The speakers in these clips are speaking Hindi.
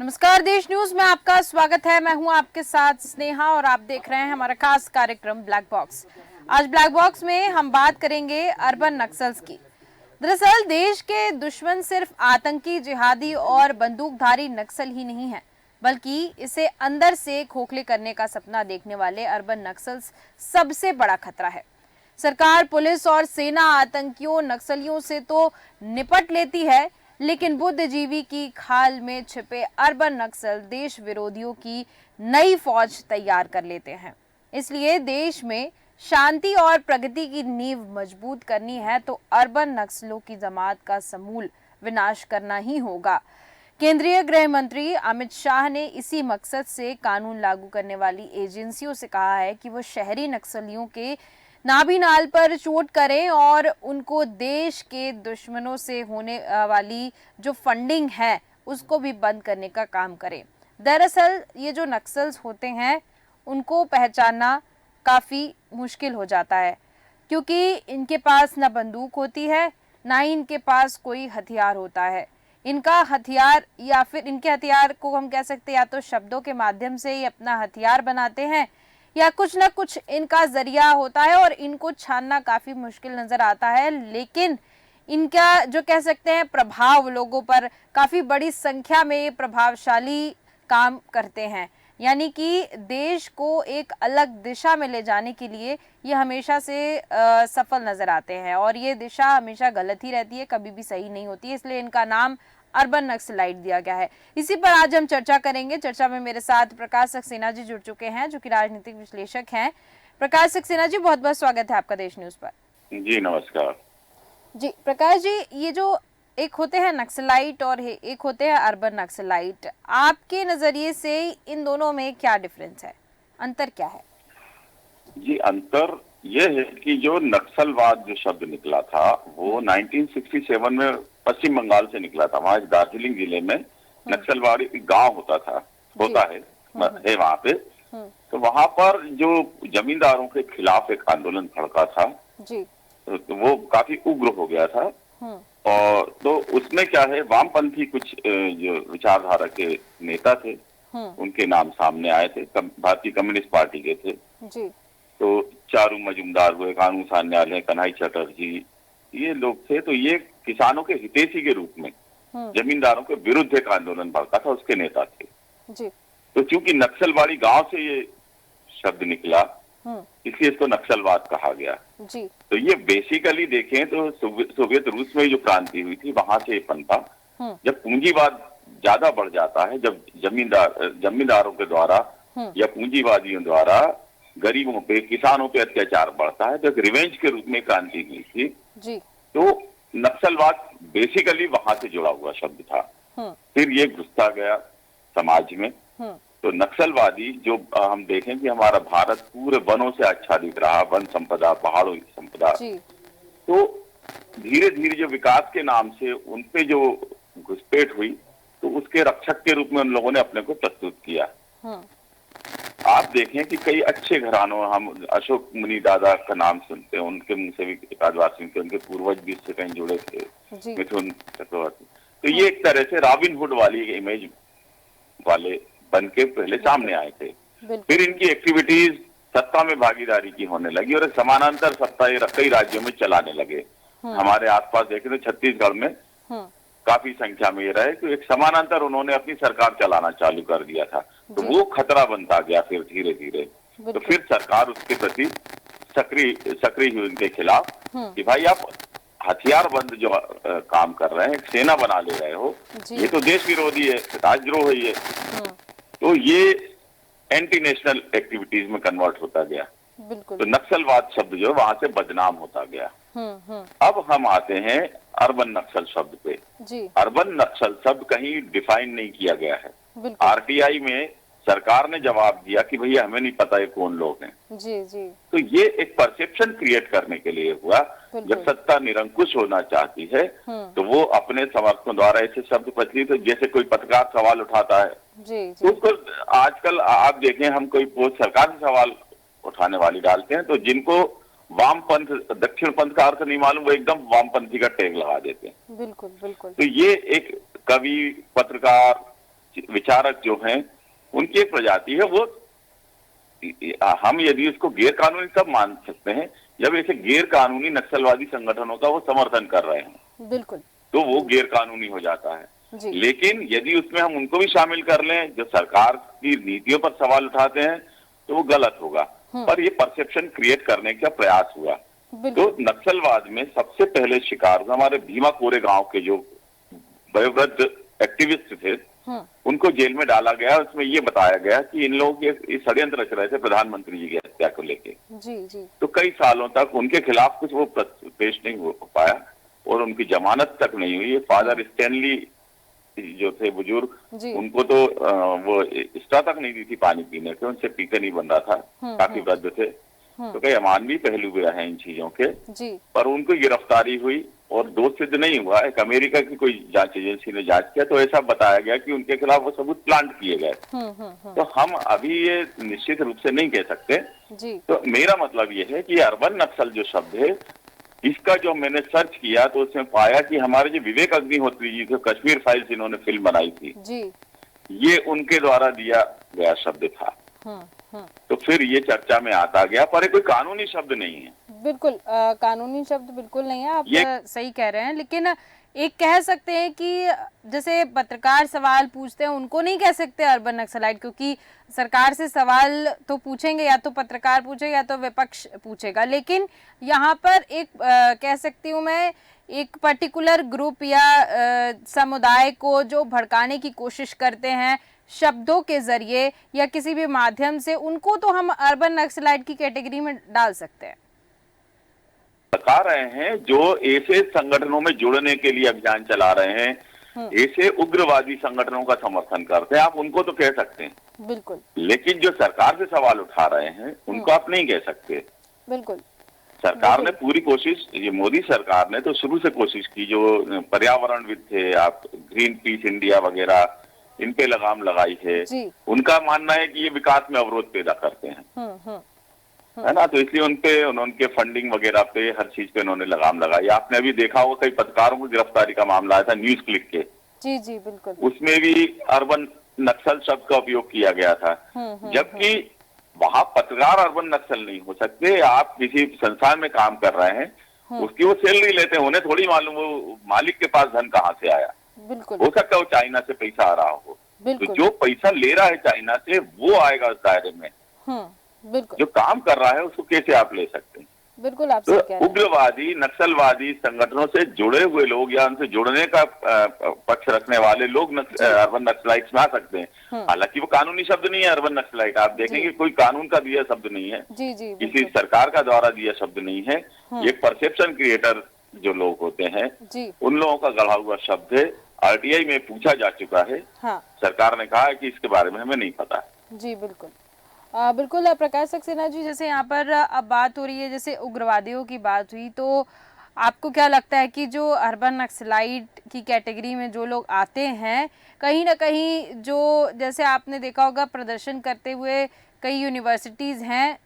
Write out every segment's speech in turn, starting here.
नमस्कार, देश न्यूज में आपका स्वागत है। मैं हूं आपके साथ स्नेहा और आप देख रहे हैं हमारा खास कार्यक्रम ब्लैक बॉक्स। आज ब्लैक बॉक्स में हम बात करेंगे अर्बन नक्सल्स की। दरअसल देश के दुश्मन सिर्फ आतंकी, जिहादी और बंदूकधारी नक्सल ही नहीं है, बल्कि इसे अंदर से खोखले करने का सपना देखने वाले अर्बन नक्सल्स सबसे बड़ा खतरा है। सरकार, पुलिस और सेना आतंकियों, नक्सलियों से तो निपट लेती है, लेकिन बुद्धिजीवी की खाल में छिपे अर्बन नक्सल देश विरोधियों की नई फौज तैयार कर लेते हैं। इसलिए देश में शांति और प्रगति की नींव मजबूत करनी है तो अर्बन नक्सलों की जमात का समूल विनाश करना ही होगा। केंद्रीय गृह मंत्री अमित शाह ने इसी मकसद से कानून लागू करने वाली एजेंसियों से कहा है कि वो शहरी नक्सलियों के नाभिनाल पर चोट करें और उनको देश के दुश्मनों से होने वाली जो फंडिंग है उसको भी बंद करने का काम करें। दरअसल ये जो नक्सल्स होते हैं उनको पहचानना काफ़ी मुश्किल हो जाता है, क्योंकि इनके पास ना बंदूक होती है, ना ही इनके पास कोई हथियार होता है। इनका हथियार या फिर इनके हथियार को हम कह सकते हैं या तो शब्दों के माध्यम से ही अपना हथियार बनाते हैं या कुछ ना कुछ इनका जरिया होता है और इनको छानना काफी मुश्किल नजर आता है। लेकिन इनका जो कह सकते हैं प्रभाव लोगों पर काफी बड़ी संख्या में प्रभावशाली काम करते हैं, यानी कि देश को एक अलग दिशा में ले जाने के लिए ये हमेशा से सफल नजर आते हैं और ये दिशा हमेशा गलत ही रहती है, कभी भी सही नहीं होती है। इसलिए इनका नाम अर्बन नक्सलाइट दिया गया है। इसी पर आज हम चर्चा करेंगे। चर्चा में मेरे साथ प्रकाश सक्सेना जी जुड़ चुके हैं, जो कि राजनीतिक विश्लेषक हैं। प्रकाश सक्सेना जी, बहुत बहुत स्वागत है आपका देश न्यूज पर। जी नमस्कार जी प्रकाश जी, ये जो एक होते हैं नक्सलाइट और एक होते हैं अर्बन नक्सलाइट, आपके नजरिए से इन दोनों में क्या डिफरेंस है, अंतर क्या है? जी, अंतर यह है कि जो नक्सलवाद जो शब्द निकला था वो 1967 में पश्चिम बंगाल से निकला था। वहाँ दार्जिलिंग जिले में नक्सलवादी गांव होता है वहाँ पे। तो वहाँ पर जो जमींदारों के खिलाफ एक आंदोलन भड़का था जी। तो वो काफी उग्र हो गया था और तो उसमें क्या है, वामपंथी कुछ जो विचारधारा के नेता थे उनके नाम सामने आए थे, भारतीय कम्युनिस्ट पार्टी के थे जी। तो चारू मजूमदार हुए, कानून सान्याल है, कन्हई चटर्जी, ये लोग थे। तो ये किसानों के हितैषी के रूप में जमींदारों के विरुद्ध एक आंदोलन भड़का था, उसके नेता थे जी। तो चूंकि नक्सलवादी गांव से ये शब्द निकला इसलिए इसको नक्सलवाद कहा गया जी। तो ये बेसिकली देखें तो सोवियत रूस में जो क्रांति हुई थी वहां से ये पनपा। जब पूंजीवाद ज्यादा बढ़ जाता है, जब जमींदारों के द्वारा या पूंजीवादियों द्वारा गरीबों पे, किसानों पे अत्याचार बढ़ता है, तो एक रिवेंज के रूप में क्रांति हुई थी जी। तो नक्सलवाद बेसिकली वहां से जुड़ा हुआ शब्द था। फिर ये घुसता गया समाज में। तो नक्सलवादी जो हम देखें कि हमारा भारत पूरे वनों से आच्छादित रहा, वन संपदा, पहाड़ों की संपदा, तो धीरे धीरे जो विकास के नाम से उनपे जो घुसपैठ हुई तो उसके रक्षक के रूप में उन लोगों ने अपने को प्रस्तुत किया। आप देखें कि कई अच्छे घरानों, हम अशोक मुनि दादा का नाम सुनते हैं, उनके मुंह से भी एक आध बार सुनते हैं, उनके पूर्वज भी इससे कहीं जुड़े थे, मिथुन चक्रवर्ती। तो ये एक तरह से रॉबिन हुड वाली इमेज वाले बन के पहले सामने आए थे। फिर इनकी एक्टिविटीज सत्ता में भागीदारी की होने लगी और एक समानांतर सत्ता ये कई राज्यों में चलाने लगे। हमारे आसपास देखें तो छत्तीसगढ़ में काफी संख्या में ये रहे कि एक समानांतर उन्होंने अपनी सरकार चलाना चालू कर दिया था। तो वो खतरा बनता गया फिर धीरे धीरे। तो फिर सरकार उसके प्रति सक्रिय हुई उनके खिलाफ कि भाई आप हथियारबंद जो काम कर रहे हैं, एक सेना बना ले रहे हो, ये तो देश विरोधी है, राजद्रोह है ये। तो ये एंटी नेशनल एक्टिविटीज में कन्वर्ट होता गया। तो नक्सलवाद शब्द जो वहां से बदनाम होता गया। अब हम आते हैं अर्बन नक्सल शब्द पे जी। अर्बन नक्सल शब्द कहीं डिफाइन नहीं किया गया है। आरटीआई में सरकार ने जवाब दिया कि भैया हमें नहीं पता ये कौन लोग हैं जी जी। तो ये एक परसेप्शन क्रिएट करने के लिए हुआ। जब सत्ता निरंकुश होना चाहती है तो वो अपने समर्थकों द्वारा ऐसे शब्द प्रचलित, जैसे कोई पत्रकार सवाल उठाता है जी, जी। उसको आजकल आप देखें, हम कोई पोस्ट सरकार से सवाल उठाने वाली डालते हैं तो जिनको वामपंथ, दक्षिण पंथ का अर्थ नहीं मालूम, वो एकदम वामपंथी का टैग लगा देते हैं। बिल्कुल बिल्कुल। तो ये एक कवि, पत्रकार, विचारक जो हैं उनकी एक प्रजाति है, वो हम यदि उसको गैर कानूनी तब मान सकते हैं जब ऐसे गैर कानूनी नक्सलवादी संगठनों का वो समर्थन कर रहे हैं, बिल्कुल, तो वो गैर कानूनी हो जाता है। जी, लेकिन यदि उसमें हम उनको भी शामिल कर लें जो सरकार की नीतियों पर सवाल उठाते हैं, तो वो गलत होगा। पर ये परसेप्शन क्रिएट करने का प्रयास हुआ। तो बिल्कुल, नक्सलवाद में सबसे पहले शिकार हमारे भीमा कोरे गांव के जो वयोवृद्ध एक्टिविस्ट थे, उनको जेल में डाला गया। उसमें ये बताया गया कि इन लोग ये षड्यंत्र रच रहे थे प्रधानमंत्री जी की हत्या को लेके। जी, जी, तो कई सालों तक उनके खिलाफ कुछ वो पेश नहीं हो पाया और उनकी जमानत तक नहीं हुई। फादर स्टैनली जो थे बुजुर्ग, जी, उनको तो वो इष्टा तक नहीं दी थी पानी पीने के, उनसे पीकर नहीं बन रहा था, काफी वृद्ध थे। तो कई अमानवीय पहलू भी रहे इन चीजों के, जी, पर उनको गिरफ्तारी हुई और दोष सिद्ध नहीं हुआ। एक अमेरिका की कोई जांच एजेंसी ने जांच किया तो ऐसा बताया गया कि उनके खिलाफ वो सबूत प्लांट किए गए। तो हम अभी ये निश्चित रूप से नहीं कह सकते। जी, तो मेरा मतलब ये है कि अर्बन नक्सल जो शब्द है, इसका जो मैंने सर्च किया तो उसमें पाया कि हमारे जो विवेक अग्निहोत्री जी थे, कश्मीर फाइल्स इन्होंने फिल्म बनाई थी, जी, ये उनके द्वारा दिया गया शब्द था। तो फिर ये चर्चा में आता गया, पर ये कोई कानूनी शब्द नहीं है। बिल्कुल, कानूनी शब्द बिल्कुल नहीं है, आप ये सही कह रहे हैं। लेकिन एक कह सकते हैं कि जैसे पत्रकार सवाल पूछते हैं उनको नहीं कह सकते अर्बन नक्सलाइट, क्योंकि सरकार से सवाल तो पूछेंगे, या तो पत्रकार पूछेगा या तो विपक्ष पूछेगा। लेकिन यहाँ पर एक कह सकती हूँ मैं, एक पर्टिकुलर ग्रुप या समुदाय को जो भड़काने की कोशिश करते हैं शब्दों के जरिए या किसी भी माध्यम से, उनको तो हम अर्बन नक्सलाइट की कैटेगरी में डाल सकते हैं। बता रहे हैं जो ऐसे संगठनों में जुड़ने के लिए अभियान चला रहे हैं, ऐसे उग्रवादी संगठनों का समर्थन करते हैं, आप उनको तो कह सकते हैं। बिल्कुल, लेकिन जो सरकार से सवाल उठा रहे हैं उनको आप नहीं कह सकते। बिल्कुल, सरकार ने पूरी कोशिश, ये मोदी सरकार ने तो शुरू से कोशिश की, जो पर्यावरणविद थे, आप ग्रीन पीस इंडिया वगैरह, इन पे लगाम लगाई है। उनका मानना है कि ये विकास में अवरोध पैदा करते हैं, है ना। तो इसलिए उनके फंडिंग वगैरह पे, हर चीज पे उन्होंने लगाम लगाई। आपने अभी देखा होगा कई पत्रकारों की गिरफ्तारी का मामला आया था न्यूज क्लिक के, जी, जी, बिल्कुल, उसमें भी अर्बन नक्सल शब्द का उपयोग किया गया था। जबकि वहां पत्रकार अर्बन नक्सल नहीं हो सकते। आप किसी संस्थान में काम कर रहे हैं, उसकी वो सैलरी लेते हैं, उन्हें थोड़ी मालूम वो मालिक के पास धन कहाँ से आया। बिल्कुल, हो सकता है वो चाइना से पैसा आ रहा हो, तो जो पैसा ले रहा है चाइना से वो आएगा उस दायरे में। बिल्कुल, जो काम कर रहा है उसको कैसे आप ले सकते हैं। बिल्कुल, आप तो उग्रवादी नक्सलवादी संगठनों से जुड़े हुए लोग या उनसे जुड़ने का पक्ष रखने वाले लोग अर्बन नक्सलाइट्स में आ सकते हैं। हालांकि वो कानूनी शब्द नहीं है अर्बन नक्सलाइट, आप देखेंगे कोई कानून का दिया शब्द नहीं है, जी, जी, किसी सरकार का द्वारा दिया शब्द नहीं है। ये परसेप्शन क्रिएटर जो लोग होते हैं, उन लोगों का गढ़ा हुआ शब्द है। आरटीआई में पूछा जा चुका है, सरकार ने कहा है कि इसके बारे में हमें नहीं पता। जी, बिल्कुल, बिल्कुल प्रकाश सक्सेना जी, जैसे यहाँ पर अब बात हो रही है, जैसे उग्रवादियों की बात हुई, तो आपको क्या लगता है कि जो अर्बन नक्सलाइट की कैटेगरी में जो लोग आते हैं, कहीं ना कहीं जो, जैसे आपने देखा होगा प्रदर्शन करते हुए कई यूनिवर्सिटीज़ हैं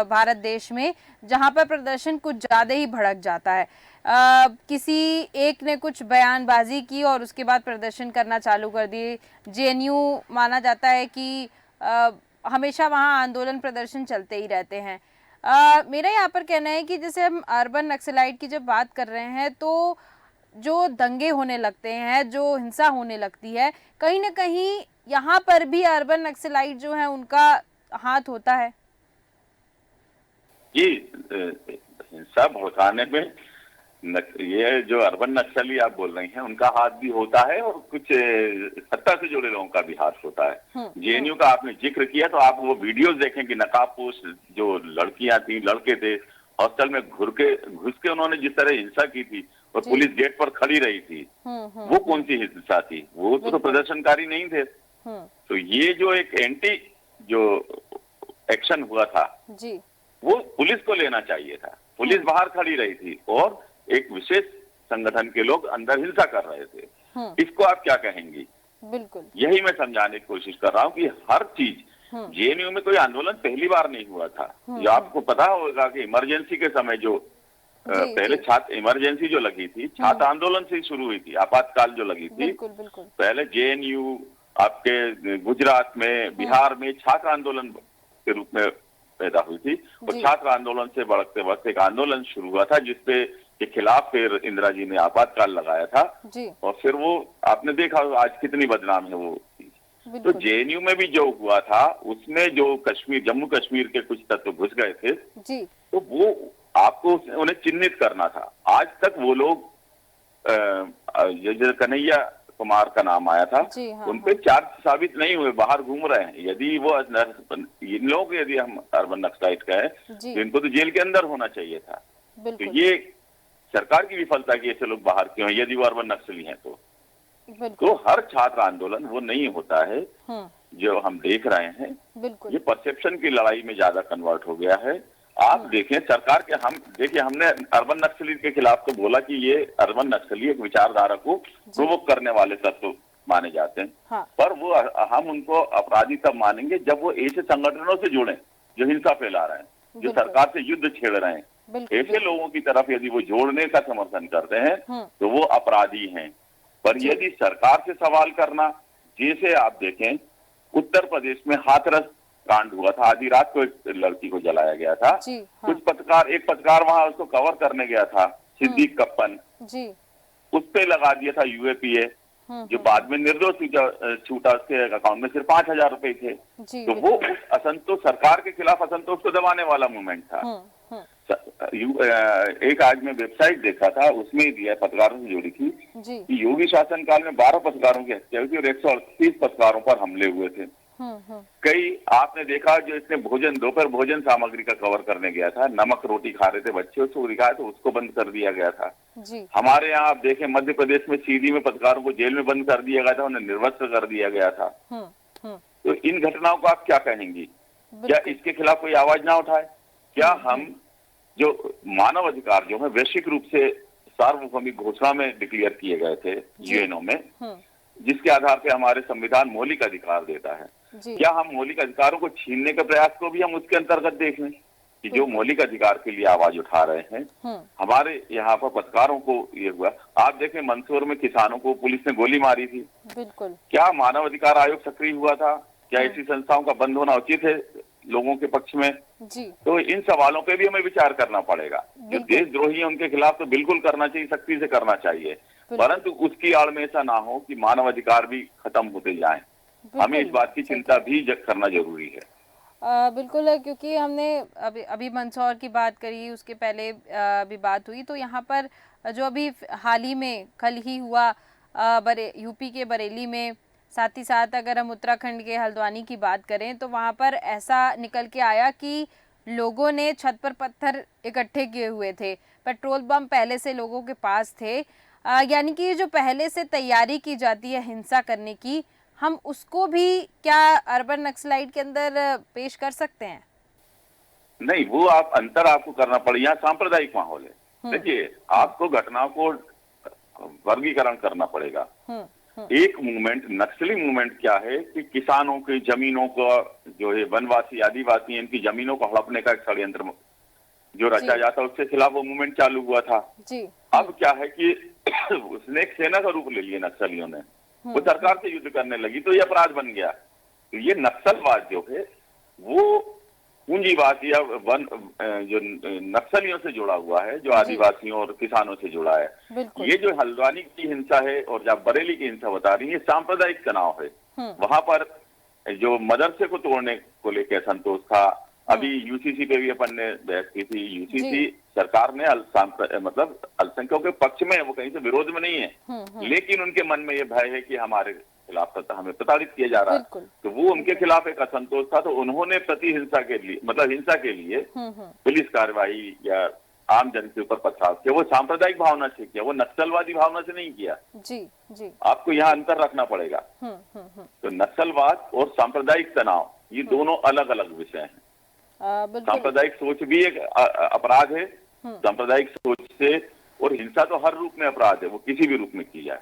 भारत देश में, जहाँ पर प्रदर्शन कुछ ज़्यादा ही भड़क जाता है। किसी एक ने कुछ बयानबाजी की और उसके बाद प्रदर्शन करना चालू कर दिए। जेएनयू माना जाता है कि हमेशा वहाँ आंदोलन प्रदर्शन चलते ही रहते हैं। मेरा यहाँ पर कहना है कि जैसे हम अर्बन नक्सलाइट की जब बात कर रहे हैं, तो जो दंगे होने लगते हैं, जो हिंसा होने लगती है, कहीं ना कहीं यहाँ पर भी अर्बन नक्सलाइट जो है उनका हाथ होता है। जी, हिंसा भड़काने में ये जो अर्बन नक्सली आप बोल रही हैं उनका हाथ भी होता है और कुछ सत्ता से जुड़े लोगों का भी हाथ होता है। जेएनयू का आपने जिक्र किया तो आप वो वीडियोस देखें कि नकाबपोश जो लड़कियां थी, लड़के थे, हॉस्टल में घुस के उन्होंने जिस तरह हिंसा की थी और पुलिस गेट पर खड़ी रही थी, वो कौन सी हिंसा थी? वो तो प्रदर्शनकारी नहीं थे। तो ये जो एक एंटी जो एक्शन हुआ था जी, वो पुलिस को लेना चाहिए था। पुलिस बाहर खड़ी रही थी और एक विशेष संगठन के लोग अंदर हिंसा कर रहे थे। इसको आप क्या कहेंगी? बिल्कुल, यही मैं समझाने की कोशिश कर रहा हूँ कि हर चीज, जेएनयू में कोई आंदोलन पहली बार नहीं हुआ था। जो आपको पता होगा कि इमरजेंसी के समय जो पहले छात्र इमरजेंसी जो लगी थी, छात्र आंदोलन से ही शुरू हुई थी, आपातकाल जो लगी थी। बिल्कुल, बिल्कुल, पहले जेएनयू आपके गुजरात में, बिहार में छात्र आंदोलन के रूप में पैदा हुई थी और छात्र आंदोलन से बढ़ते वक्त एक आंदोलन शुरू हुआ था जिसपे के खिलाफ फिर इंदिरा जी ने आपातकाल लगाया था और फिर वो आपने देखा आज कितनी बदनाम है वो। तो जेएनयू में भी जो हुआ था उसमें जो कश्मीर, जम्मू कश्मीर के कुछ तत्व घुस गए थे तो वो आपको उन्हें चिन्हित करना था। आज तक वो लोग जो कन्हैया कुमार का नाम आया था उनपे चार्ज साबित नहीं हुए, बाहर घूम रहे हैं। यदि वो इन लोग यदि हम अर्बन नक्सलाइट का है तो इनको तो जेल के अंदर होना चाहिए था। तो ये सरकार की विफलता की ऐसे लोग बाहर क्यों हैं यदि वो अर्बन नक्सली हैं तो हर छात्र आंदोलन वो नहीं होता है जो हम देख रहे हैं। ये परसेप्शन की लड़ाई में ज्यादा कन्वर्ट हो गया है। आप देखें सरकार के, हम देखिए हमने अर्बन नक्सली के खिलाफ तो बोला कि ये अर्बन नक्सली एक विचारधारा को प्रोवोक करने वाले तत्व माने जाते हैं पर वो हम उनको अपराधी तब मानेंगे जब वो ऐसे संगठनों से जुड़े जो हिंसा फैला रहे हैं, जो सरकार से युद्ध छेड़ रहे हैं। ऐसे लोगों की तरफ यदि वो जोड़ने का समर्थन करते हैं तो वो अपराधी हैं। पर यदि सरकार से सवाल करना, जैसे आप देखें उत्तर प्रदेश में हाथरस कांड हुआ था, आधी रात को एक लड़की को जलाया गया था। कुछ पत्रकार, एक पत्रकार वहां उसको कवर करने गया था, सिद्दीक कप्पन, उस पे लगा दिया था यूएपीए जो बाद में निर्दोष छूटा। उसके अकाउंट में सिर्फ 5,000 रुपए थे। तो वो असंतोष, सरकार के खिलाफ असंतोष को दबाने वाला मूवमेंट था। एक आज मैं वेबसाइट देखा था उसमें दिया पत्रकारों से जुड़ी थी कि योगी शासनकाल में 12 पत्रकारों की हत्या हुई थी और 138 पत्रकारों पर हमले हुए थे। कई आपने देखा जो इसने भोजन, दोपहर भोजन सामग्री का कवर करने गया था, नमक रोटी खा रहे थे बच्चे, उसको दिखाया तो उसको बंद कर दिया गया था। हमारे यहाँ आप देखें मध्य प्रदेश में सीधी में पत्रकारों को जेल में बंद कर दिया गया था, उन्हें निर्वस्त्र कर दिया गया था। तो इन घटनाओं को आप क्या कहेंगी? क्या इसके खिलाफ कोई आवाज ना उठाए? क्या हम जो मानव अधिकार जो है वैश्विक रूप से सार्वभौमिक घोषणा में डिक्लेयर किए गए थे यूएनओ में, जिसके आधार पे हमारे संविधान मौलिक अधिकार देता है, क्या हम मौलिक अधिकारों को छीनने के प्रयास को भी हम उसके अंतर्गत देख लें कि जो मौलिक अधिकार के लिए आवाज उठा रहे हैं? हमारे यहाँ पर पत्रकारों को ये हुआ, आप देखें मंदसौर में किसानों को पुलिस ने गोली मारी थी। क्या मानव अधिकार आयोग सक्रिय हुआ था? क्या ऐसी संस्थाओं का बंद होना उचित है लोगों के पक्ष में? तो इन सवालों पे भी हमें विचार करना पड़ेगा। जो देशद्रोही है उनके खिलाफ तो बिल्कुल करना चाहिए, सख्ती से करना चाहिए, परंतु उसकी आड़ में ऐसा ना हो कि मानव अधिकार भी खत्म होते जाएं। हमें इस बात की चिंता भी करना जरूरी है। बिल्कुल है, क्योंकि हमने अभी मंदसौर की बात करी, उसके पहले भी बात हुई, तो यहाँ पर जो अभी हाल ही में कल ही हुआ यूपी के बरेली में, साथ ही साथ अगर हम उत्तराखंड के हल्द्वानी की बात करें तो वहाँ पर ऐसा निकल के आया कि लोगों ने छत पर पत्थर इकट्ठे किए हुए थे, पेट्रोल बम पहले से लोगों के पास थे। यानी कि जो पहले से तैयारी की जाती है हिंसा करने की, हम उसको भी क्या अर्बन नक्सलाइट के अंदर पेश कर सकते हैं? नहीं, वो आप अंतर आपको करना पड़ेगा। यहाँ सांप्रदायिक माहौल है। देखिए, आपको घटनाओं को वर्गीकरण करना पड़ेगा। एक मूवमेंट, नक्सली मूवमेंट क्या है कि किसानों की जमीनों को, जो है वनवासी आदिवासी, इनकी जमीनों को हड़पने का एक षड्यंत्र जो रचा जाता है, उसके खिलाफ वो मूवमेंट चालू हुआ था। अब क्या है कि उसने एक सेना का रूप ले लिया नक्सलियों ने, वो सरकार से युद्ध करने लगी तो ये अपराध बन गया। तो ये नक्सलवाद जो है वो पूंजीवाद या जो नक्सलियों से जुड़ा हुआ है, जो आदिवासियों और किसानों से जुड़ा है। ये जो हल्द्वानी की हिंसा है और जब बरेली की हिंसा बता रही है, सांप्रदायिक तनाव है। वहां पर जो मदरसे को तोड़ने को लेकर संतोष था। अभी यूसीसी पे भी अपन ने बहस की थी। यूसीसी सरकार ने मतलब अल्पसंख्यकों के पक्ष में है, वो कहीं से विरोध में नहीं है, लेकिन उनके मन में ये भय है कि हमारे खिलाफ हमें प्रताड़ित किया जा रहा है। तो वो उनके खिलाफ एक असंतोष था, तो उन्होंने प्रतिहिंसा के लिए, मतलब हिंसा के लिए पुलिस कार्रवाई या आम जन के ऊपर पथराव किया। वो सांप्रदायिक भावना से किया, वो नक्सलवादी भावना से नहीं किया। आपको यहाँ अंतर रखना पड़ेगा। तो नक्सलवाद और सांप्रदायिक तनाव ये दोनों अलग अलग विषय हैं। सांप्रदायिक सोच भी एक अपराध है। सांप्रदायिक सोच से, और हिंसा तो हर रूप में अपराध है, वो किसी भी रूप में की जाए।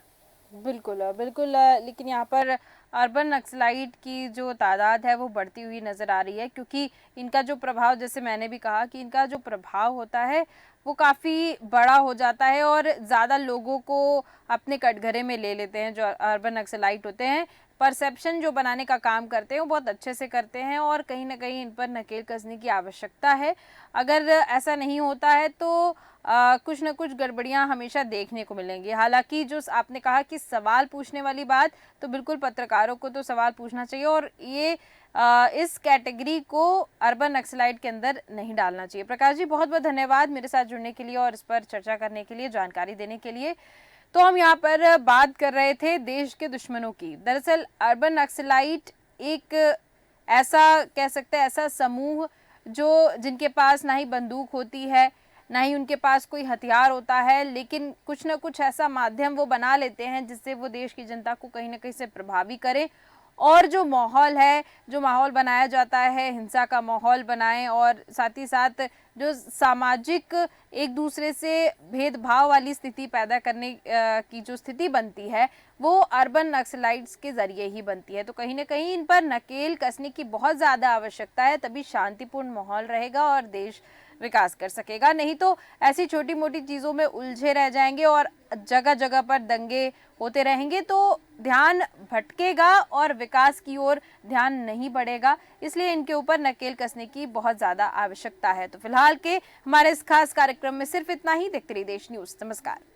बिल्कुल बिल्कुल। लेकिन यहाँ पर अर्बन नक्सलाइट की जो तादाद है वो बढ़ती हुई नज़र आ रही है, क्योंकि इनका जो प्रभाव, जैसे मैंने भी कहा कि इनका जो प्रभाव होता है वो काफ़ी बड़ा हो जाता है और ज़्यादा लोगों को अपने कटघरे में ले लेते हैं जो अर्बन नक्सलाइट होते हैं। परसेप्शन जो बनाने का काम करते हैं वो बहुत अच्छे से करते हैं और कहीं ना कहीं इन पर नकेल कसने की आवश्यकता है। अगर ऐसा नहीं होता है तो कुछ न कुछ गड़बड़ियां हमेशा देखने को मिलेंगी। हालांकि जो आपने कहा कि सवाल पूछने वाली बात, तो बिल्कुल पत्रकारों को तो सवाल पूछना चाहिए और ये इस कैटेगरी को अर्बन नक्सलाइट के अंदर नहीं डालना चाहिए। प्रकाश जी, बहुत बहुत धन्यवाद मेरे साथ जुड़ने के लिए और इस पर चर्चा करने के लिए, जानकारी देने के लिए। तो हम यहाँ पर बात कर रहे थे देश के दुश्मनों की। दरअसल अर्बन नक्सलाइट एक ऐसा कह सकते हैं ऐसा समूह जो जिनके पास ना ही बंदूक होती है, ना ही उनके पास कोई हथियार होता है, लेकिन कुछ ना कुछ ऐसा माध्यम वो बना लेते हैं जिससे वो देश की जनता को कहीं ना कहीं से प्रभावी करें और जो माहौल है, जो माहौल बनाया जाता है, हिंसा का माहौल बनाएं और साथ ही साथ जो सामाजिक एक दूसरे से भेदभाव वाली स्थिति पैदा करने की जो स्थिति बनती है वो अर्बन नक्सलाइट्स के जरिए ही बनती है। तो कहीं ना कहीं इन पर नकेल कसने की बहुत ज़्यादा आवश्यकता है, तभी शांतिपूर्ण माहौल रहेगा और देश विकास कर सकेगा। नहीं तो ऐसी छोटी मोटी चीज़ों में उलझे रह जाएंगे और जगह जगह पर दंगे होते रहेंगे तो ध्यान भटकेगा और विकास की ओर ध्यान नहीं बढ़ेगा। इसलिए इनके ऊपर नकेल कसने की बहुत ज़्यादा आवश्यकता है। तो फिलहाल के हमारे इस खास कार्यक्रम में सिर्फ इतना ही। देखते रहिए देश न्यूज़। नमस्कार।